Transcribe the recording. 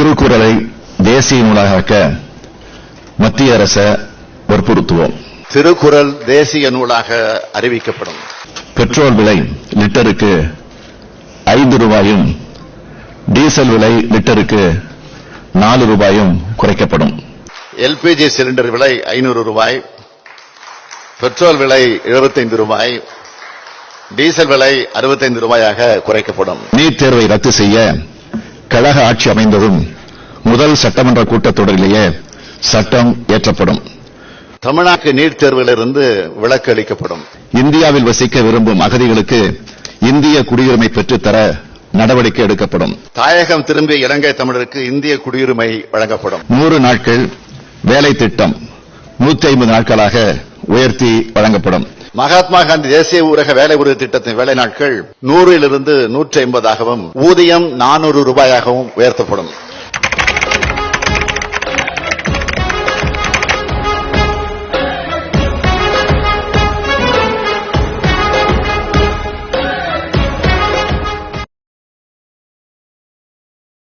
திருக்குறளை தேசிய நூலாக மத்திய அரசை வற்புறுத்துவோம். திருக்குறள் தேசிய நூலாக அறிவிக்கப்படும். பெட்ரோல் விலை லிட்டருக்கு 5 ரூபாயும் டீசல் விலை லிட்டருக்கு 4 ரூபாயும் குறைக்கப்படும். எல்பிஜி சிலிண்டர் விலை 500 ரூபாய், பெட்ரோல் விலை 75 ரூபாய், டீசல் விலை 65 ரூபாயாக குறைக்கப்படும். நீட் தேர்வை ரத்து செய்ய கழக ஆட்சி அமைந்ததும் முதல் சட்டமன்ற கூட்டத்தொடரிலேயே சட்டம் இயற்றப்படும். தமிழ்நாட்டு நீட் தேர்விலிருந்து விலக்கு அளிக்கப்படும். இந்தியாவில் வசிக்க விரும்பும் அகதிகளுக்கு இந்திய குடியுரிமை பெற்றுத்தர நடவடிக்கை எடுக்கப்படும். தாயகம் திரும்பிய இலங்கை தமிழருக்கு இந்திய குடியுரிமை வழங்கப்படும். 100 நாட்கள் வேலை திட்டம் 150 நாட்களாக உயர்த்தி வழங்கப்படும். மகாத்மா காந்தி தேசிய ஊரக வேலை உறுதி திட்டத்தின் வேலை நாட்கள் 100 லிருந்து 150 ஆகவும் ஊதியம் 400 ரூபாயாகவும் உயர்த்தப்படும்.